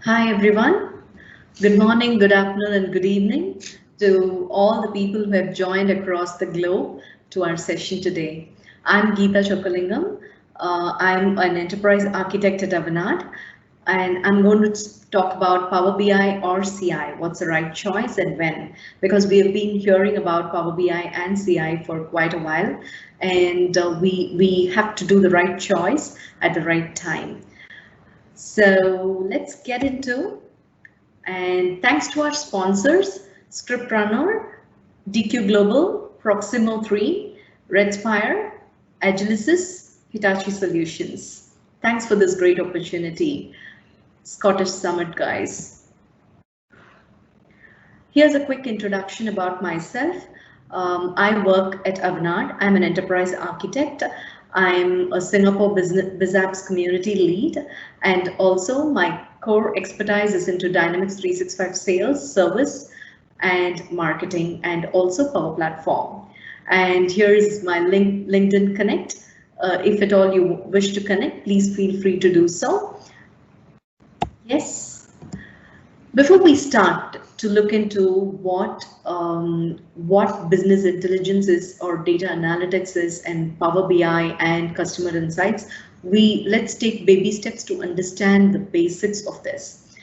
Hi everyone. Good morning, good afternoon, and good evening to all the people who have joined across the globe to our session today. I'm Geetha Chockalingam. I'm an enterprise architect at Avanade, and I'm going to talk about Power BI or CI. What's the right choice and when? Because we have been hearing about Power BI and CI for quite a while, and we have to do the right choice at the right time. So let's get into, and thanks to our sponsors, Script Runner, DQ Global, Proximo 3, Redspire, Agilicis, Hitachi Solutions. Thanks for this great opportunity, Scottish Summit guys. Here's a quick introduction about myself. I work at Avanade. I'm an enterprise architect. I'm a Singapore BizApps community lead, and also my core expertise is into Dynamics 365 sales, service, and marketing, and also Power Platform. And here is my LinkedIn Connect. If at all you wish to connect, please feel free to do so. Yes. Before we start to look into what business intelligence is or data analytics is and Power BI and customer insights, let's take baby steps to understand the basics of this.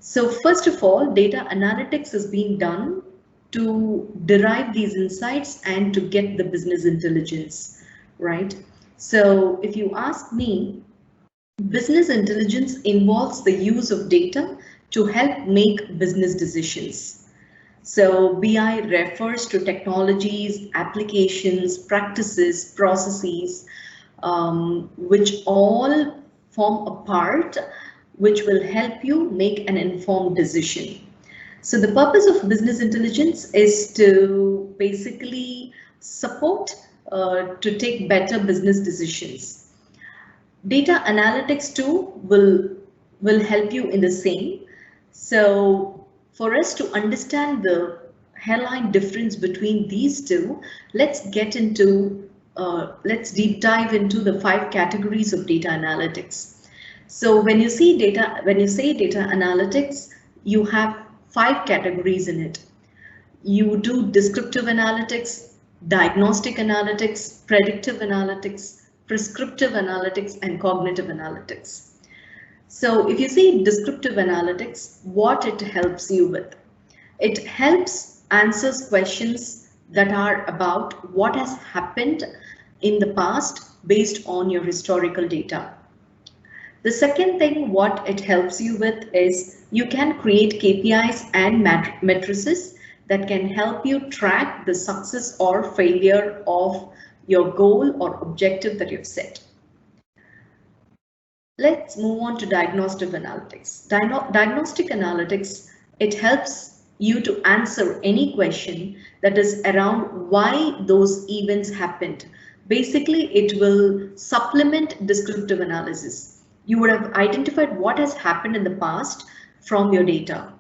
So first of all, data analytics is being done to derive these insights and to get the business intelligence, right? So if you ask me, business intelligence involves the use of data to help make business decisions. So BI refers to technologies, applications, practices, processes, which all form a part which will help you make an informed decision. So the purpose of business intelligence is to basically support to take better business decisions. Data analytics too will help you in the same. So for us to understand the hairline difference between these two, let's deep dive into the 5 categories of data analytics. So when you say data analytics, you have 5 categories in it. You do descriptive analytics, diagnostic analytics, predictive analytics, prescriptive analytics, and cognitive analytics. So if you see descriptive analytics, what it helps you with? It helps answers questions that are about what has happened in the past based on your historical data. The second thing what it helps you with is you can create KPIs and matrices that can help you track the success or failure of your goal or objective that you've set. Let's move on to diagnostic analytics. Diagnostic analytics, it helps you to answer any question that is around why those events happened. Basically, it will supplement descriptive analysis. You would have identified what has happened in the past from your data.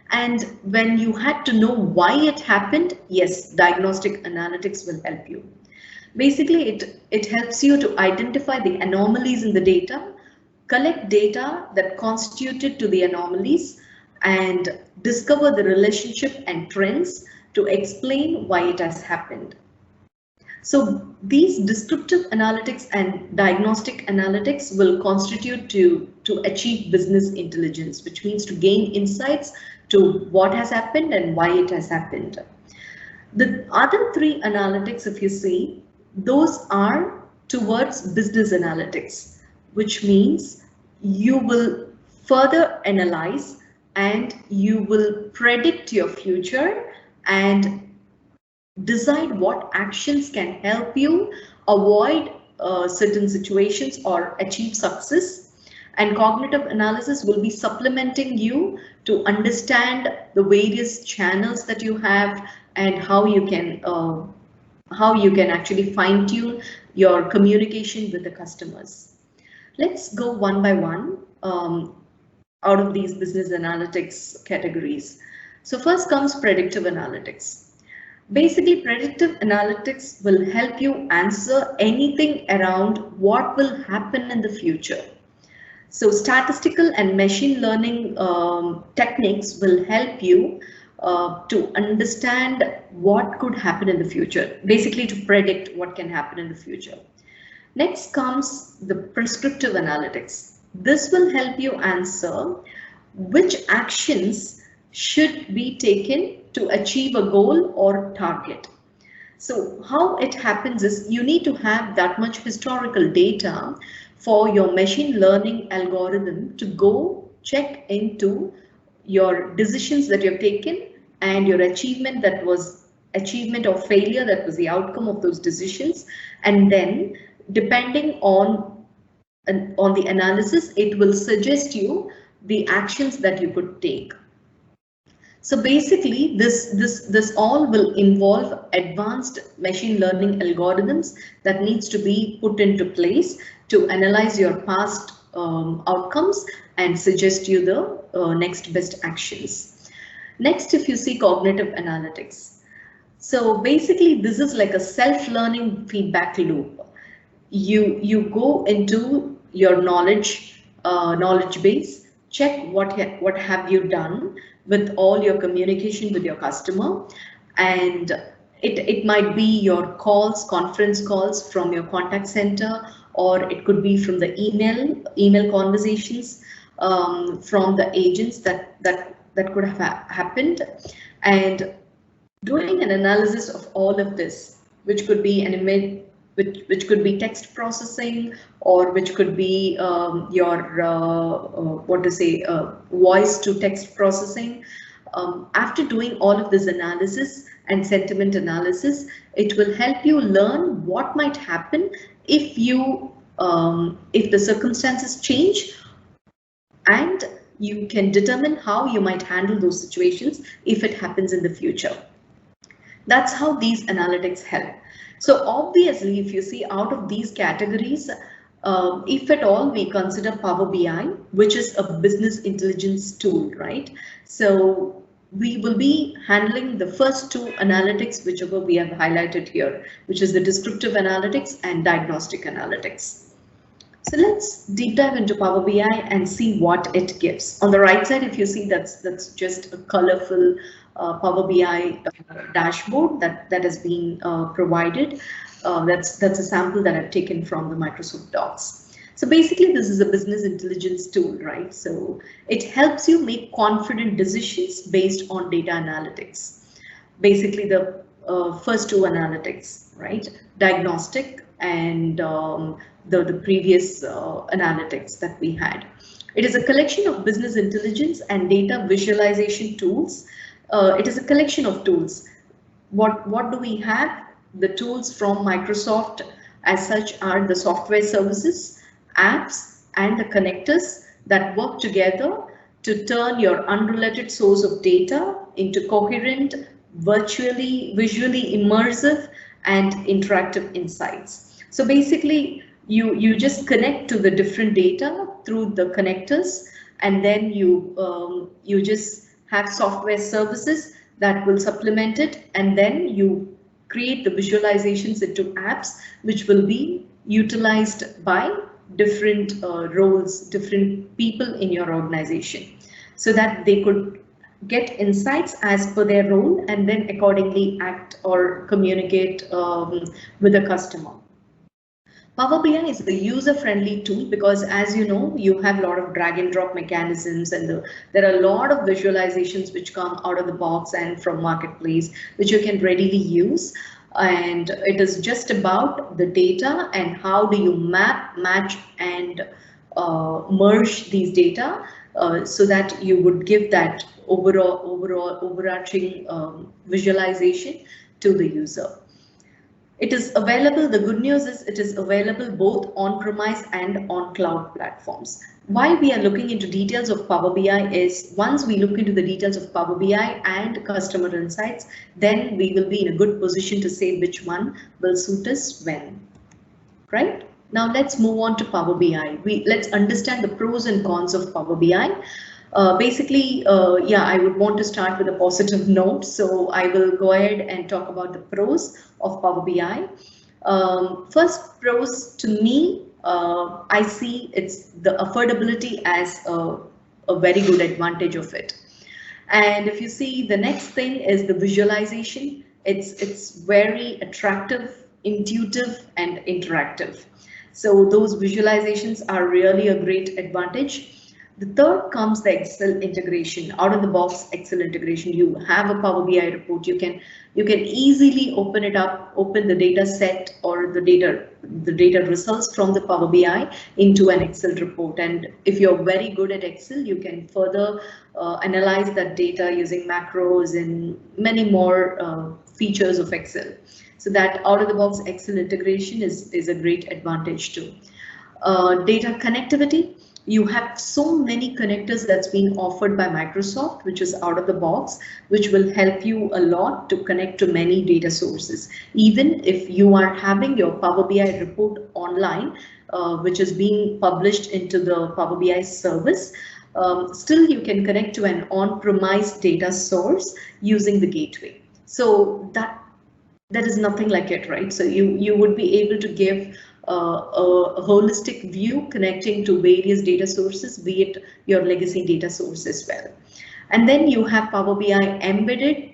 And when you had to know why it happened, yes, diagnostic analytics will help you. Basically, it helps you to identify the anomalies in the data, collect data that constituted to the anomalies, and discover the relationship and trends to explain why it has happened. So these descriptive analytics and diagnostic analytics will constitute to achieve business intelligence, which means to gain insights to what has happened and why it has happened. The other 3 analytics, if you see, those are towards business analytics, which means you will further analyze and you will predict your future and decide what actions can help you avoid certain situations or achieve success. And cognitive analysis will be supplementing you to understand the various channels that you have and how you can actually fine-tune your communication with the customers. Let's go one by one out of these business analytics categories. So first comes predictive analytics. Basically, predictive analytics will help you answer anything around what will happen in the future. So statistical and machine learning techniques will help you to understand what could happen in the future, basically to predict what can happen in the future. Next comes the prescriptive analytics. This will help you answer which actions should be taken to achieve a goal or target. So how it happens is you need to have that much historical data for your machine learning algorithm to go check into your decisions that you've taken and your achievement or failure, that was the outcome of those decisions. And then depending on the analysis, it will suggest you the actions that you could take. So basically, this all will involve advanced machine learning algorithms that needs to be put into place to analyze your past outcomes and suggest you the next best actions. Next, if you see cognitive analytics. So basically, this is like a self-learning feedback loop. You go into your knowledge base, check what have you done with all your communication with your customer, and it might be your conference calls from your contact center, or it could be from the email conversations from the agents that could have happened, and doing an analysis of all of this, which could be an image, which could be text processing, or which could be your voice to text processing. After doing all of this analysis and sentiment analysis, it will help you learn what might happen if the circumstances change, and you can determine how you might handle those situations if it happens in the future. That's how these analytics help. So obviously, if you see out of these categories, if at all we consider Power BI, which is a business intelligence tool, right? So we will be handling the first two analytics, whichever we have highlighted here, which is the descriptive analytics and diagnostic analytics. So let's deep dive into Power BI and see what it gives. On the right side, if you see, that's just a colorful Power BI dashboard that has been provided. That's a sample that I've taken from the Microsoft Docs. So basically, this is a business intelligence tool, right? So it helps you make confident decisions based on data analytics. Basically, the first two analytics, right? Diagnostic and the previous analytics that we had. It is a collection of business intelligence and data visualization tools. It is a collection of tools. What do we have? The tools from Microsoft as such are the software services, apps, and the connectors that work together to turn your unrelated source of data into coherent, visually immersive, and interactive insights. So basically, you just connect to the different data through the connectors, and then you just have software services that will supplement it, and then you create the visualizations into apps which will be utilized by different roles, different people in your organization, so that they could get insights as per their role and then accordingly act or communicate with the customer. Power BI is a user-friendly tool because, as you know, you have a lot of drag and drop mechanisms, and there are a lot of visualizations which come out of the box and from Marketplace, which you can readily use. And it is just about the data and how do you map, match, and merge these data so that you would give that overarching visualization to the user. It is available. The good news is it is available both on-premise and on cloud platforms. Why we are looking into details of Power BI is once we look into the details of Power BI and customer insights, then we will be in a good position to say which one will suit us when. Right? Now let's move on to Power BI. Let's understand the pros and cons of Power BI. I would want to start with a positive note. So I will go ahead and talk about the pros of Power BI. First pros to me I see it's the affordability as a very good advantage of it. And if you see, the next thing is the visualization. It's very attractive, intuitive, and interactive. So those visualizations are really a great advantage. The third comes the Excel integration. Out of the box Excel integration. You have a Power BI report. You can easily open it up, open the data set or the data results from the Power BI into an Excel report. And if you're very good at Excel, you can further analyze that data using macros and many more features of Excel. So that out of the box Excel integration is a great advantage too. Data connectivity. You have so many connectors that's being offered by Microsoft, which is out of the box, which will help you a lot to connect to many data sources. Even if you are having your Power BI report online, which is being published into the Power BI service, still you can connect to an on-premise data source using the gateway. So that is nothing like it, right? So you would be able to give a holistic view connecting to various data sources, be it your legacy data source as well. And then you have Power BI embedded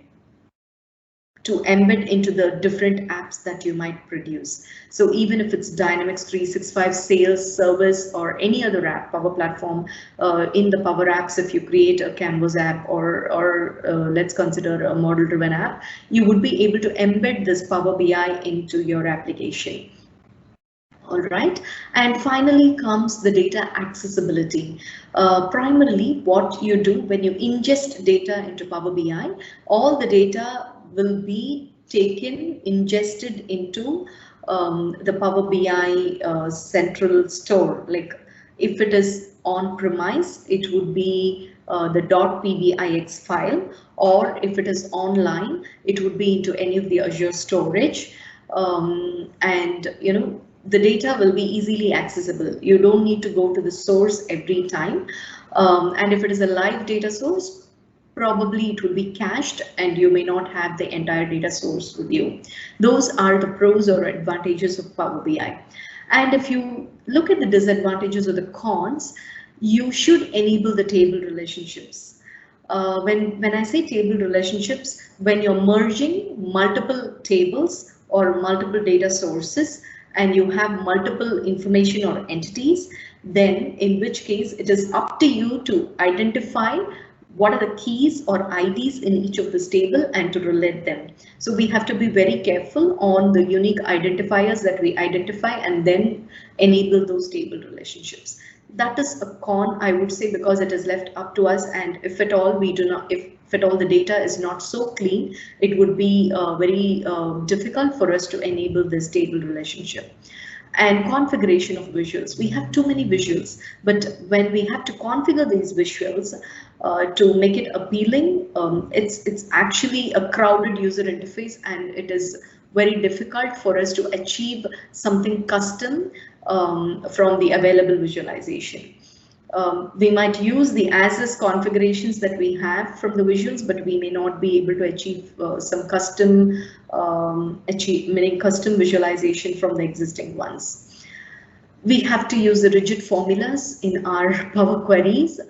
to embed into the different apps that you might produce. So even if it's Dynamics 365 sales, service, or any other app, Power Platform, in the Power Apps, if you create a Canvas app or let's consider a model-driven app, you would be able to embed this Power BI into your application. All right, and finally comes the data accessibility. Primarily, what you do when you ingest data into Power BI, all the data will be taken, ingested into the Power BI central store. Like if it is on premise, it would be the .pbix file, or if it is online, it would be into any of the Azure storage, and the data will be easily accessible. You don't need to go to the source every time. And if it is a live data source, probably it will be cached and you may not have the entire data source with you. Those are the pros or advantages of Power BI. And if you look at the disadvantages or the cons, you should enable the table relationships. When I say table relationships, when you're merging multiple tables or multiple data sources, and you have multiple information or entities, then in which case it is up to you to identify what are the keys or IDs in each of this table and to relate them. So we have to be very careful on the unique identifiers that we identify and then enable those table relationships. That is a con, I would say, because it is left up to us, and if at all we do not, if at all the data is not so clean, it would be very difficult for us to enable this table relationship. And configuration of visuals. We have too many visuals, but when we have to configure these visuals to make it appealing, it's actually a crowded user interface, and it is very difficult for us to achieve something custom from the available visualization. We might use the as-is configurations that we have from the visuals, but we may not be able to achieve some custom custom visualization from the existing ones. We have to use the rigid formulas in our Power Queries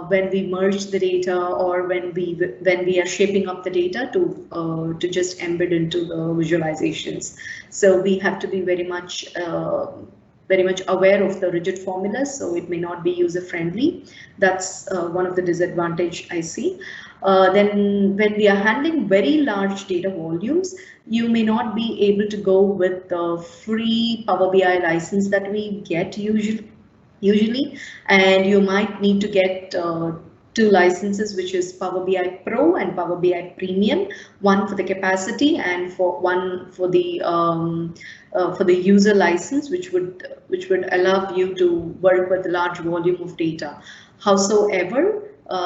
when we merge the data or when we are shaping up the data to just embed into the visualizations. So we have to be very much aware of the rigid formulas, so it may not be user friendly. That's one of the disadvantage I see. Then when we are handling very large data volumes, you may not be able to go with the free Power BI license that we get usually, and you might need to get two licenses, which is Power BI Pro and Power BI Premium, one for the capacity and one for the user license, which would allow you to work with a large volume of data. Howsoever,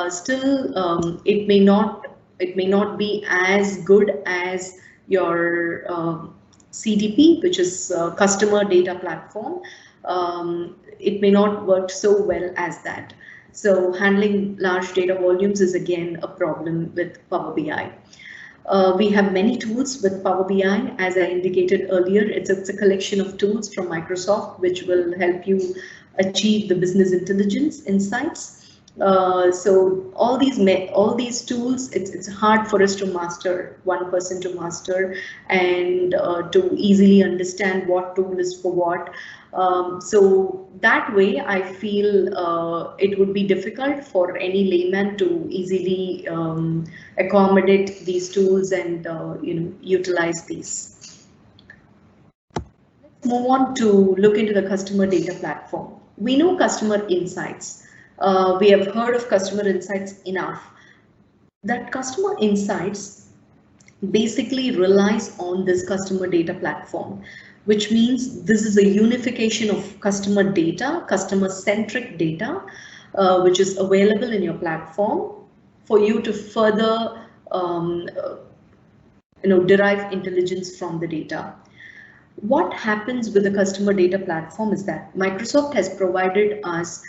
still it may not be as good as your CDP, which is Customer Data Platform. It may not work so well as that. So handling large data volumes is again a problem with Power BI. We have many tools with Power BI. As I indicated earlier, it's a collection of tools from Microsoft which will help you achieve the business intelligence insights. So all these tools, it's hard for us to master, one person to master, and to easily understand what tool is for what. So that way, I feel it would be difficult for any layman to easily accommodate these tools and utilize these. Let's move on to look into the customer data platform. We know customer insights. We have heard of customer insights enough. That customer insights basically relies on this customer data platform, which means this is a unification of customer data, customer-centric data, which is available in your platform for you to further derive intelligence from the data. What happens with the customer data platform is that Microsoft has provided us,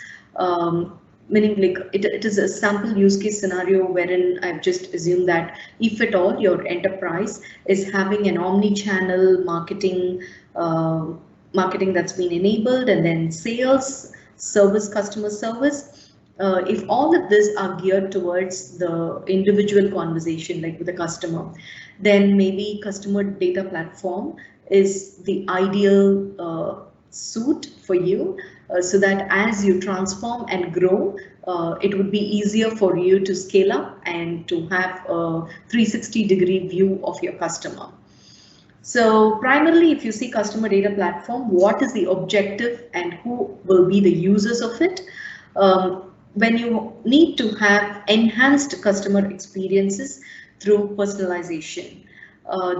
meaning like it is a sample use case scenario wherein I've just assumed that if at all your enterprise is having an omni-channel marketing that's been enabled, and then sales, service, customer service, if all of this are geared towards the individual conversation, like with the customer, then maybe customer data platform is the ideal suit for you, so that as you transform and grow, it would be easier for you to scale up and to have a 360-degree view of your customer. So primarily, if you see customer data platform, what is the objective and who will be the users of it? When you need to have enhanced customer experiences through personalization,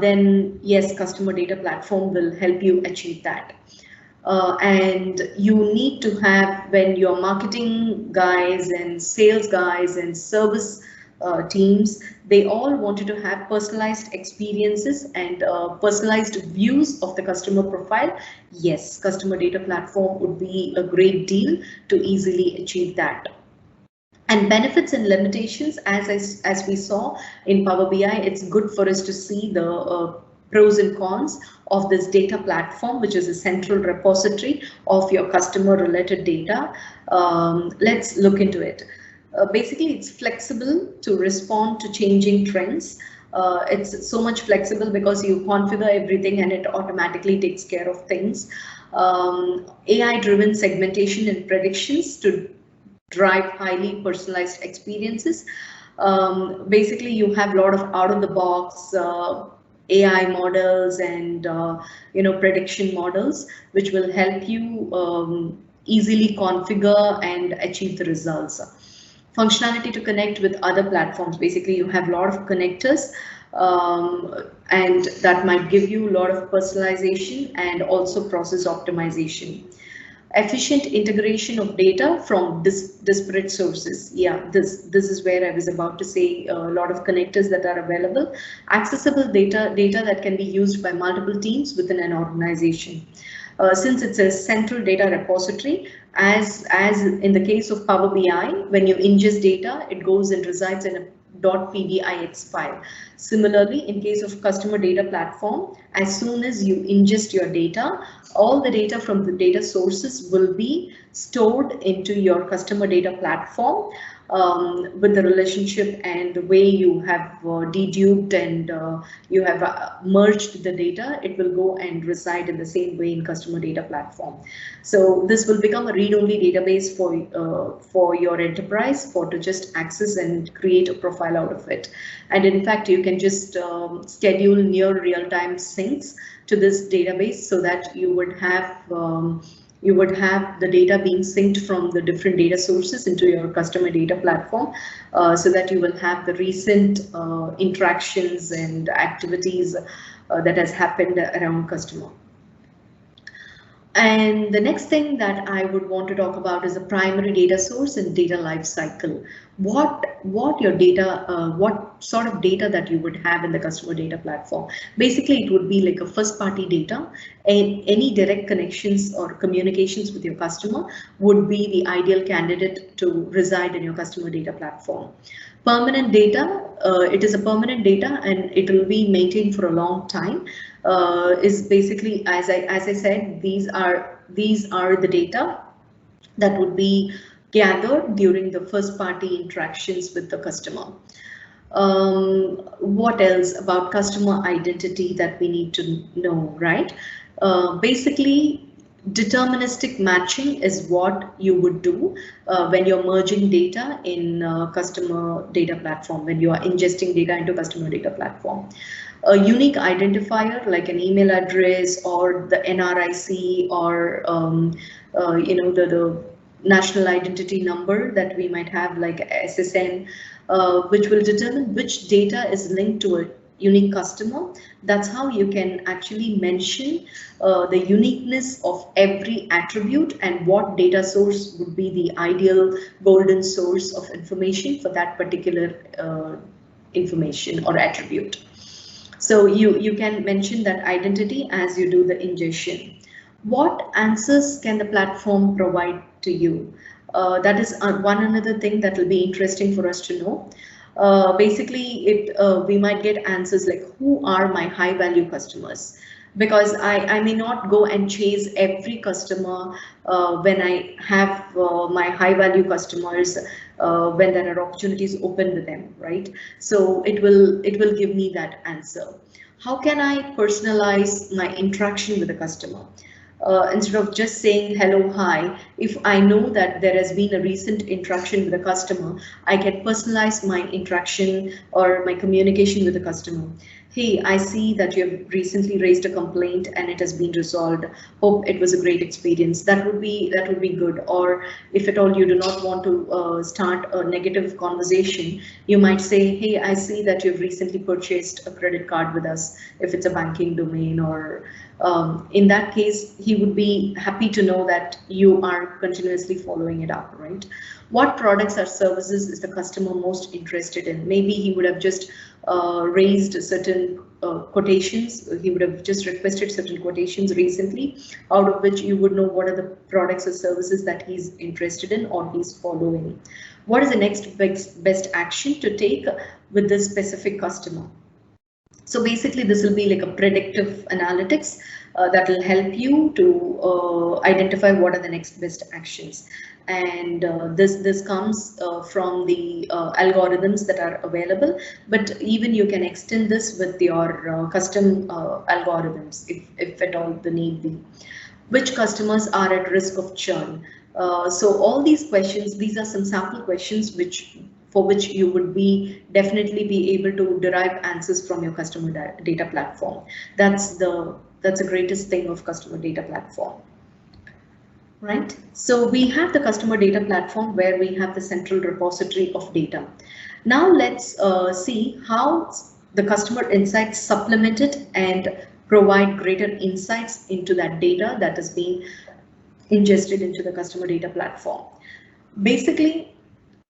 then yes, customer data platform will help you achieve that. And you need to have, when your marketing guys and sales guys and service teams, they all wanted to have personalized experiences and personalized views of the customer profile. Yes, customer data platform would be a great deal to easily achieve that. And benefits and limitations, as we saw in Power BI, it's good for us to see the pros and cons of this data platform, which is a central repository of your customer related data. Let's look into it. Basically, it's flexible to respond to changing trends. It's so much flexible because you configure everything and it automatically takes care of things. AI-driven segmentation and predictions to drive highly personalized experiences. Basically, you have a lot of out-of-the-box AI models and prediction models, which will help you easily configure and achieve the results. Functionality to connect with other platforms. Basically, you have a lot of connectors, and that might give you a lot of personalization and also process optimization. Efficient integration of data from disparate sources. Yeah, this is where I was about to say, a lot of connectors that are available. Accessible data that can be used by multiple teams within an organization. Since it's a central data repository, as in the case of Power BI, when you ingest data, it goes and resides in a .pdix file. Similarly, in case of customer data platform, as soon as you ingest your data, all the data from the data sources will be stored into your customer data platform, with the relationship and the way you have deduped and you have merged the data. It will go and reside in the same way in customer data platform. So this will become a read-only database for your enterprise to just access and create a profile out of it. And in fact, you can just schedule near real-time syncs to this database, so that you would have the data being synced from the different data sources into your customer data platform, so that you will have the recent interactions and activities that has happened around customer. And the next thing that I would want to talk about is the primary data source and data life cycle. What your data, what sort of data that you would have in the customer data platform. Basically, it would be like a first party data, and any direct connections or communications with your customer would be the ideal candidate to reside in your customer data platform. Permanent data, it is a permanent data and it will be maintained for a long time. Is basically, as I said, these are the data that would be gathered during the first party interactions with the customer. What else about customer identity that we need to know, right? Basically, deterministic matching is what you would do when you're merging data in customer data platform, when you are ingesting data into customer data platform. A unique identifier like an email address or the NRIC or the national identity number that we might have like SSN, which will determine which data is linked to a unique customer. That's how you can actually mention the uniqueness of every attribute and what data source would be the ideal golden source of information for that particular information or attribute. So you can mention that identity as you do the ingestion. What answers can the platform provide to you? That is one another thing that will be interesting for us to know. Basically, we might get answers like who are my high value customers, because I may not go and chase every customer when I have my high value customers when there are opportunities open with them, right? So it will give me that answer. How can I personalize my interaction with the customer? Instead of just saying hello, hi, if I know that there has been a recent interaction with a customer, I can personalize my interaction or my communication with the customer. Hey, I see that you have recently raised a complaint and it has been resolved. Hope it was a great experience. That would be good. Or if at all you do not want to start a negative conversation, you might say, hey, I see that you've recently purchased a credit card with us, if it's a banking domain, or in that case, he would be happy to know that you are continuously following it up, right? What products or services is the customer most interested in? Maybe he would have just raised certain quotations. He would have just requested certain quotations recently, out of which you would know what are the products or services that he's interested in or he's following. What is the next best action to take with this specific customer? So basically, this will be like a predictive analytics that will help you to identify what are the next best actions. And this comes from the algorithms that are available, but even you can extend this with your custom algorithms if at all the need be. Which customers are at risk of churn? So all these questions, these are some sample questions for which you would definitely be able to derive answers from your customer data platform. That's the greatest thing of customer data platform. Right, so we have the customer data platform where we have the central repository of data. Now let's see how the customer insights supplement it and provide greater insights into that data that is being ingested into the customer data platform. Basically,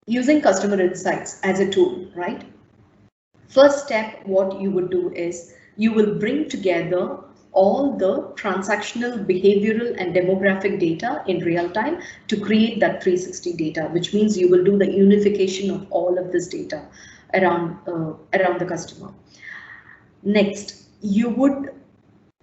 using customer insights as a tool, right? First step, what you would do is you will bring together all the transactional, behavioral and demographic data in real time to create that 360 data, which means you will do the unification of all of this data around the customer. Next, you would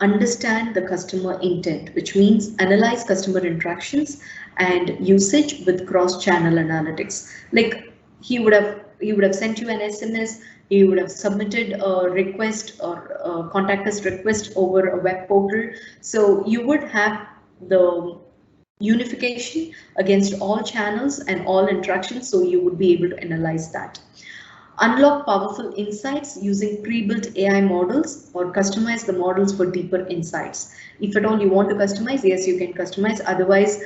understand the customer intent, which means analyze customer interactions and usage with cross-channel analytics. Like he would have sent you an SMS, he would have submitted a request or a contact us request over a web portal. So you would have the unification against all channels and all interactions, so you would be able to analyze that. Unlock powerful insights using pre-built AI models or customize the models for deeper insights. If at all you want to customize, yes, you can customize. Otherwise,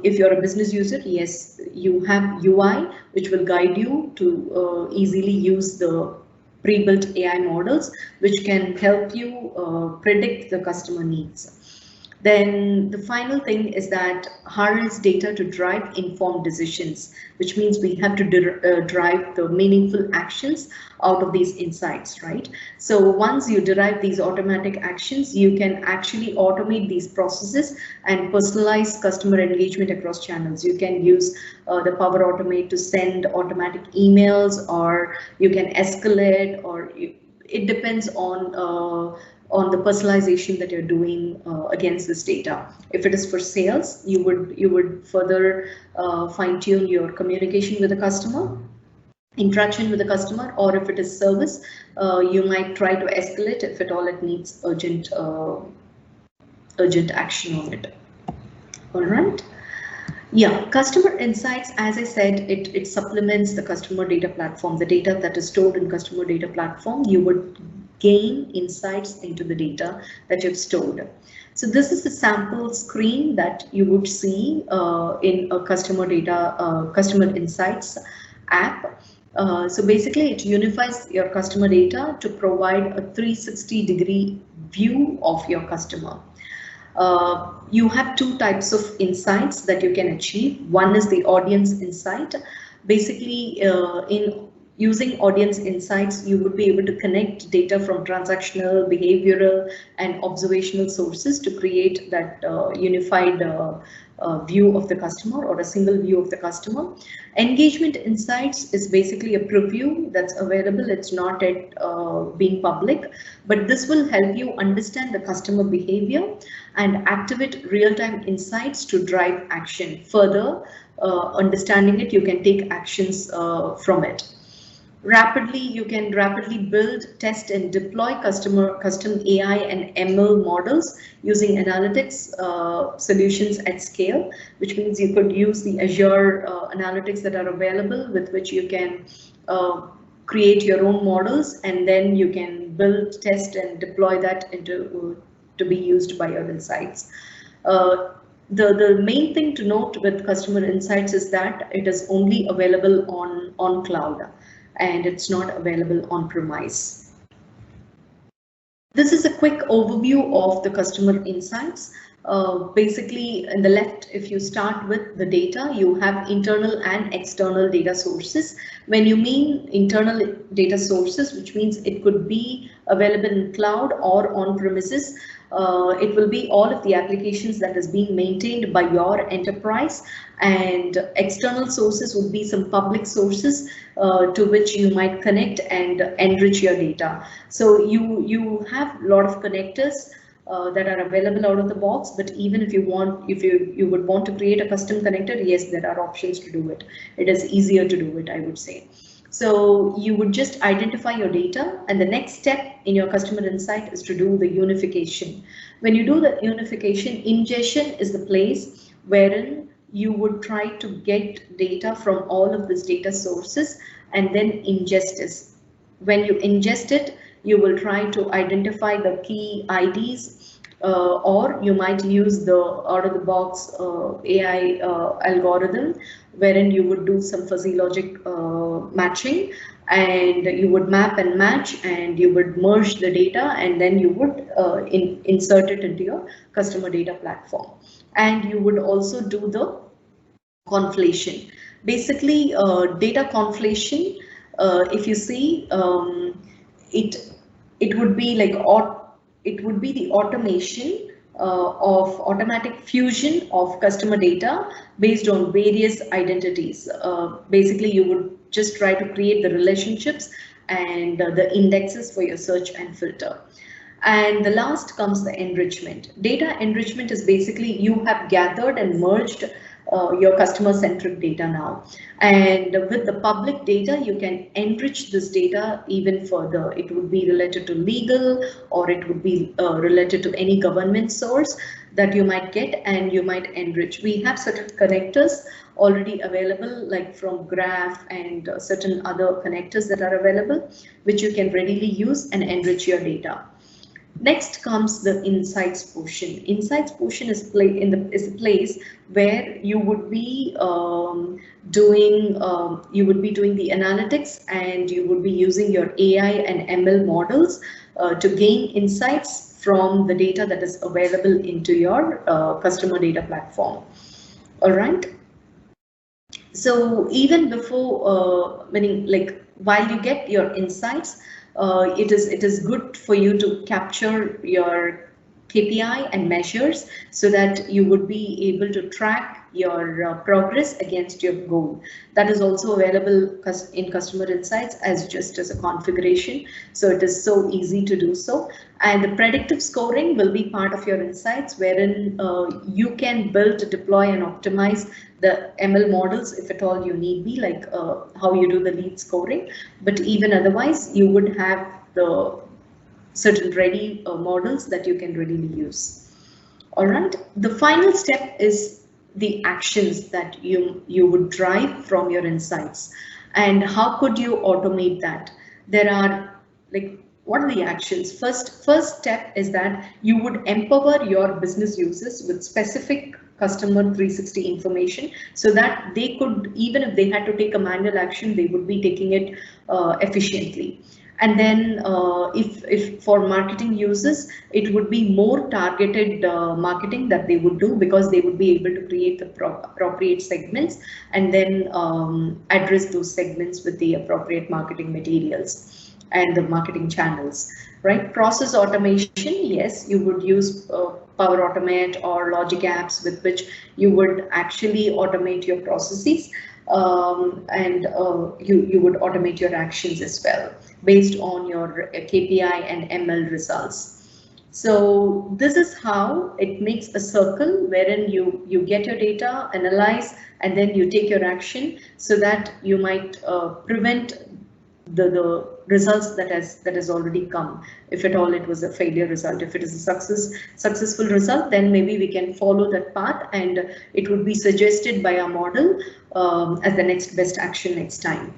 if you're a business user, yes, you have UI, which will guide you to easily use the pre-built AI models, which can help you predict the customer needs. Then the final thing is that harness data to drive informed decisions, which means we have to drive the meaningful actions out of these insights, right? So once you derive these automatic actions, you can actually automate these processes and personalize customer engagement across channels. You can use the Power Automate to send automatic emails, or you can escalate, or it depends on the personalization that you're doing against this data. If it is for sales, you would further fine tune your communication with the customer, interaction with the customer, or if it is service, you might try to escalate if at all it needs urgent action on it. All right. Yeah, customer insights, as I said, it supplements the customer data platform, the data that is stored in customer data platform. You would gain insights into the data that you've stored. So this is the sample screen that you would see in a customer insights app. So basically it unifies your customer data to provide a 360-degree view of your customer. You have two types of insights that you can achieve. One is the audience insight. Basically, in using audience insights, you would be able to connect data from transactional, behavioral, and observational sources to create that unified view of the customer, or a single view of the customer. Engagement insights is basically a preview that's available. It's not yet being public, but this will help you understand the customer behavior and activate real-time insights to drive action. Further understanding it, you can take actions from it. You can rapidly build, test, and deploy custom AI and ML models using analytics solutions at scale, which means you could use the Azure analytics that are available, with which you can create your own models, and then you can build, test, and deploy that into to be used by your insights. The main thing to note with customer insights is that it is only available on cloud, and it's not available on premise. This is a quick overview of the customer insights. Basically, in the left, if you start with the data, you have internal and external data sources. When you mean internal data sources, which means it could be available in cloud or on premises, it will be all of the applications that is being maintained by your enterprise, and external sources would be some public sources to which you might connect and enrich your data. So you have a lot of connectors that are available out of the box, but even if you would want to create a custom connector, yes, there are options to do it. It is easier to do it, I would say. So you would just identify your data, and the next step in your customer insight is to do the unification. When you do the unification, ingestion is the place wherein you would try to get data from all of these data sources and then ingest it. When you ingest it, you will try to identify the key IDs, or you might use the out-of-the-box AI algorithm, wherein you would do some fuzzy logic matching, and you would map and match, and you would merge the data, and then you would insert it into your customer data platform. And you would also do the conflation. Basically, data conflation, if you see, it would be like it would be the automation of automatic fusion of customer data based on various identities. Basically, you would just try to create the relationships and the indexes for your search and filter. And the last comes the enrichment. Data enrichment is basically you have gathered and merged your customer-centric data now. And with the public data, you can enrich this data even further. It would be related to legal, or it would be related to any government source that you might get, and you might enrich. We have certain connectors already available, like from Graph and certain other connectors that are available, which you can readily use and enrich your data. Next comes the insights portion. Insights portion is a place where you would be doing the analytics, and you would be using your AI and ML models to gain insights from the data that is available into your customer data platform. All right. So even before, meaning like while you get your insights, it is good for you to capture your KPI and measures so that you would be able to track your progress against your goal. That is also available in customer insights as just as a configuration. So it is so easy to do so. And the predictive scoring will be part of your insights, wherein you can build, deploy, and optimize the ML models if at all you need be, like how you do the lead scoring. But even otherwise, you would have the certain ready models that you can readily use. All right. The final step is the actions that you would drive from your insights. And how could you automate that? There are like, what are the actions? First step is that you would empower your business users with specific customer 360 information so that they could, even if they had to take a manual action, they would be taking it efficiently. And then if for marketing users, it would be more targeted marketing that they would do, because they would be able to create the appropriate segments and then address those segments with the appropriate marketing materials and the marketing channels, right? Process automation, yes, you would use Power Automate or Logic Apps with which you would actually automate your processes. And you would automate your actions as well based on your KPI and ML results. So this is how it makes a circle wherein you get your data, analyze, and then you take your action so that you might prevent the results that has already come. If at all it was a failure result, if it is a successful result, then maybe we can follow that path and it would be suggested by our model as the next best action next time.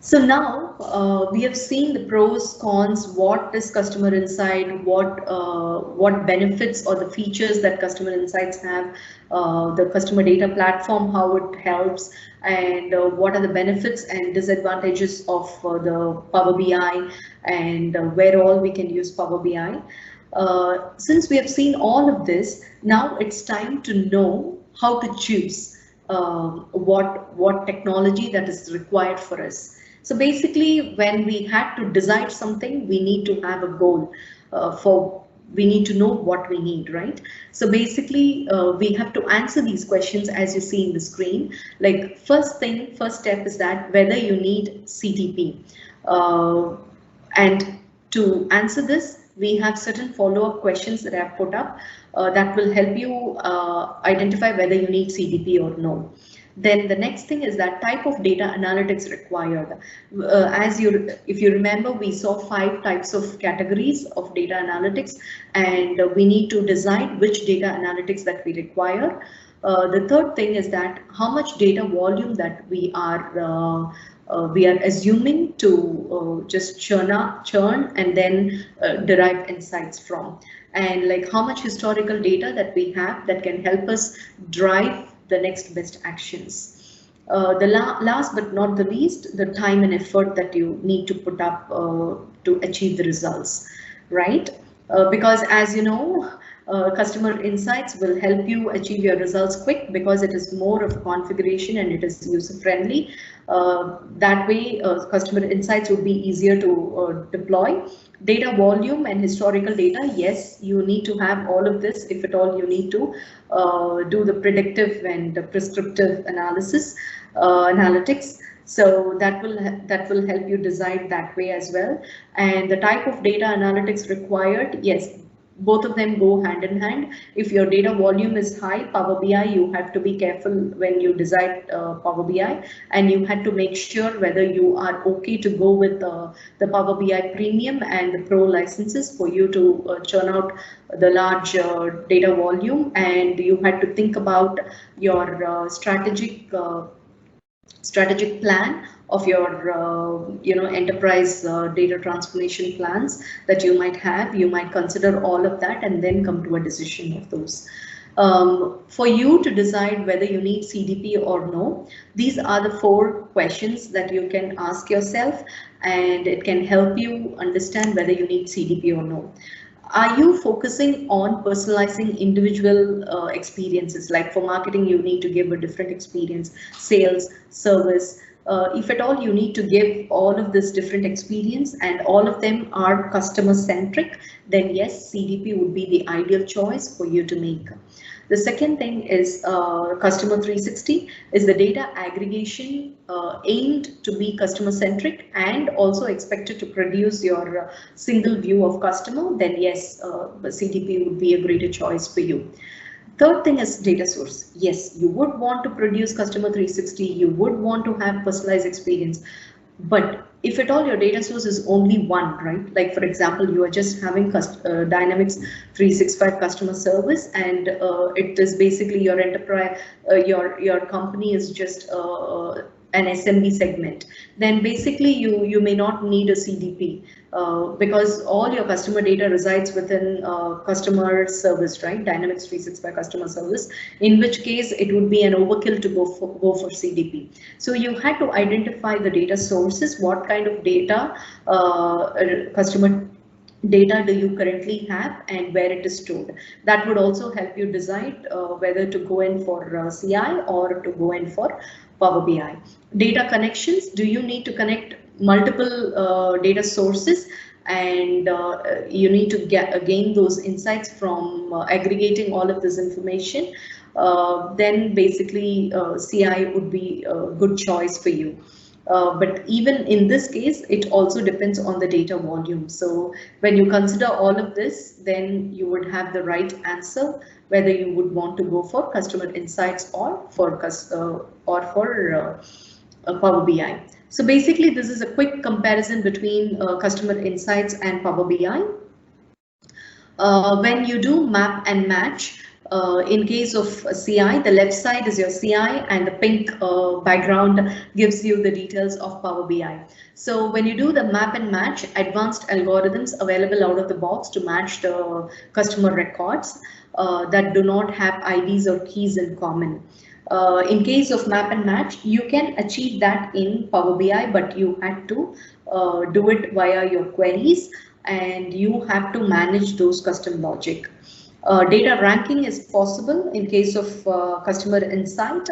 So now we have seen the pros, cons, what is customer insight, what benefits or the features that customer insights have, the customer data platform, how it helps, and what are the benefits and disadvantages of the Power BI, and where all we can use Power BI. Since we have seen all of this, now it's time to know how to choose what technology that is required for us. So basically, when we had to decide something, we need to have a goal we need to know what we need, right? So basically, we have to answer these questions as you see in the screen. Like first step is that whether you need CTP. And to answer this, we have certain follow-up questions that I have put up that will help you identify whether you need CTP or no. Then the next thing is that type of data analytics required. If you remember, we saw 5 types of categories of data analytics, and we need to decide which data analytics that we require. The third thing is that how much data volume that we are assuming to just churn and then derive insights from, and like how much historical data that we have that can help us drive the next best actions. Last but not the least, the time and effort that you need to put up to achieve the results, right? Because as you know, customer insights will help you achieve your results quick because it is more of a configuration and it is user friendly. That way, customer insights would be easier to deploy. Data volume and historical data, yes, you need to have all of this. If at all you need to do the predictive and the prescriptive analytics. So that will help you decide that way as well. And the type of data analytics required, yes, both of them go hand in hand. If your data volume is high, Power BI, you have to be careful when you decide Power BI, and you had to make sure whether you are okay to go with the Power BI Premium and the Pro licenses for you to churn out the large data volume, and you had to think about your strategic plan of your enterprise data transformation plans that you might have. You might consider all of that and then come to a decision of those. For you to decide whether you need CDP or no, these are the 4 questions that you can ask yourself, and it can help you understand whether you need CDP or no. Are you focusing on personalizing individual experiences? Like for marketing, you need to give a different experience, sales, service. If at all you need to give all of this different experience and all of them are customer centric, then yes, CDP would be the ideal choice for you to make. The second thing is customer 360 is the data aggregation aimed to be customer centric and also expected to produce your single view of customer, then yes, CDP would be a greater choice for you. Third thing is data source. Yes, you would want to produce customer 360, you would want to have personalized experience, but if at all your data source is only one, right? Like for example, you are just having Dynamics 365 customer service, and it is basically your enterprise, your company is just an SMB segment. Then basically you may not need a CDP because all your customer data resides within customer service, right? Dynamics 365 customer service. In which case it would be an overkill to go for CDP. So you had to identify the data sources, what kind of data, customer data do you currently have and where it is stored. That would also help you decide whether to go in for CI or to go in for Power BI. Data connections, do you need to connect multiple data sources, and you need to gain those insights from aggregating all of this information, then basically CI would be a good choice for you. But even in this case, it also depends on the data volume. So when you consider all of this, then you would have the right answer whether you would want to go for customer insights or for Power BI. So basically, this is a quick comparison between customer insights and Power BI. When you do map and match, in case of CI, the left side is your CI and the pink background gives you the details of Power BI. So when you do the map and match, advanced algorithms available out of the box to match the customer records that do not have IDs or keys in common. In case of map and match, you can achieve that in Power BI, but you had to do it via your queries, and you have to manage those custom logic. Data ranking is possible in case of customer insight,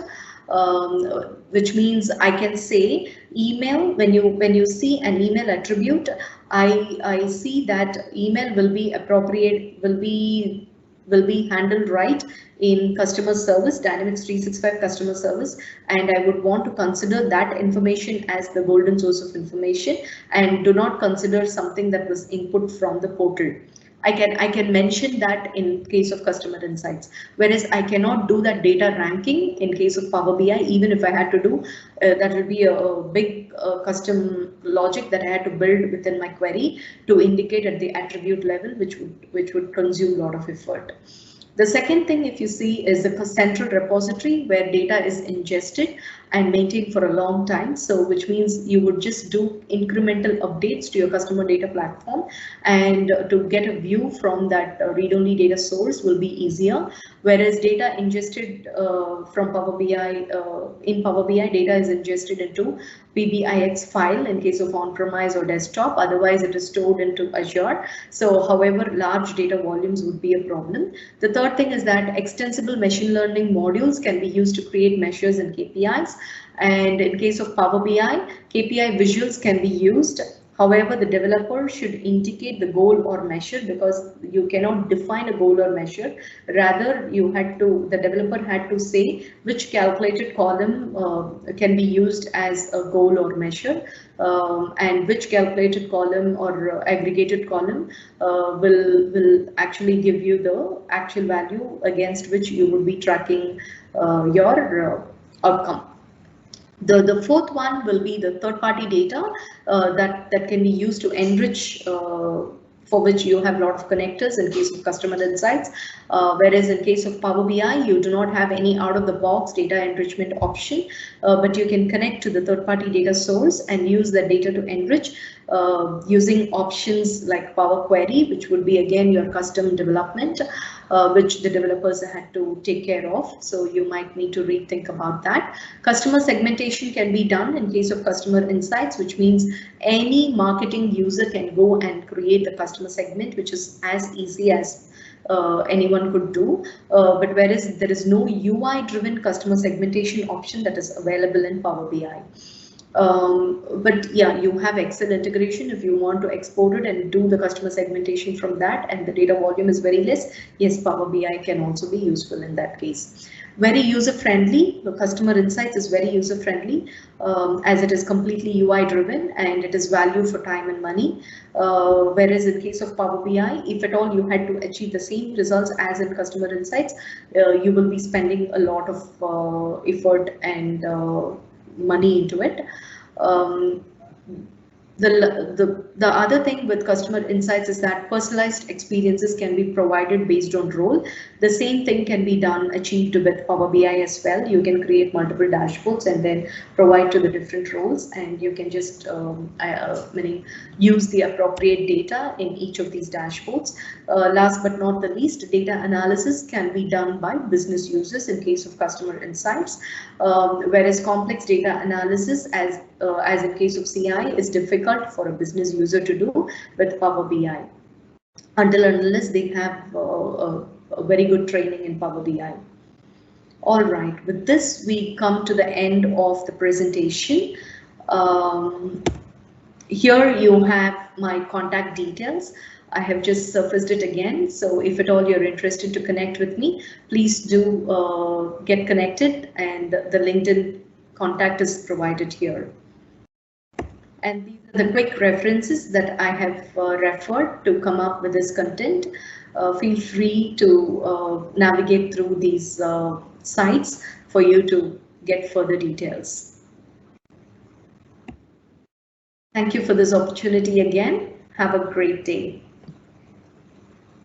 which means I can say email, when you see an email attribute, I see that email will be appropriate, will be handled right in customer service, Dynamics 365 customer service, and I would want to consider that information as the golden source of information and do not consider something that was input from the portal. I can mention that in case of customer insights, whereas I cannot do that data ranking in case of Power BI. Even if I had to do, that will be a big custom logic that I had to build within my query to indicate at the attribute level, which would consume a lot of effort. The second thing, if you see, is the central repository where data is ingested and maintained for a long time. So which means you would just do incremental updates to your customer data platform, and to get a view from that read-only data source will be easier. Whereas data ingested from Power BI, in Power BI, data is ingested into PBIX file in case of on-premise or desktop. Otherwise, it is stored into Azure. So however, large data volumes would be a problem. The third thing is that extensible machine learning modules can be used to create measures and KPIs. And in case of Power BI, KPI visuals can be used. However, the developer should indicate the goal or measure, because you cannot define a goal or measure. Rather, the developer had to say which calculated column can be used as a goal or measure, and which calculated column or aggregated column will actually give you the actual value against which you would be tracking your outcome. The fourth one will be the third-party data that can be used to enrich, for which you have a lot of connectors in case of customer insights, whereas in case of Power BI, you do not have any out-of-the-box data enrichment option, but you can connect to the third-party data source and use that data to enrich. using options like Power Query, which would be again your custom development, which the developers had to take care of. So you might need to rethink about that. Customer segmentation can be done in case of customer insights, which means any marketing user can go and create the customer segment, which is as easy as anyone could do, but whereas there is no UI driven customer segmentation option that is available in Power BI. But yeah, you have Excel integration if you want to export it and do the customer segmentation from that, and the data volume is very less. Yes, Power BI can also be useful in that case. Very user friendly. The customer insights is very user friendly, as it is completely UI driven and it is value for time and money. Whereas in case of Power BI, if at all you had to achieve the same results as in customer insights, you will be spending a lot of effort and money into it. The other thing with customer insights is that personalized experiences can be provided based on role. The same thing can be done, achieved with Power BI as well. You can create multiple dashboards and then provide to the different roles, and you can just meaning use the appropriate data in each of these dashboards. Last but not the least, data analysis can be done by business users in case of customer insights, whereas complex data analysis, as in case of CI, is difficult for a business user to do with Power BI until and unless they have a very good training in Power BI. All right, with this we come to the end of the presentation. Here you have my contact details. I have just surfaced it again, so if at all you're interested to connect with me, please do get connected, and the LinkedIn contact is provided here. And these are the quick references that I have referred to come up with this content. Feel free to navigate through these sites for you to get further details. Thank you for this opportunity again. Have a great day.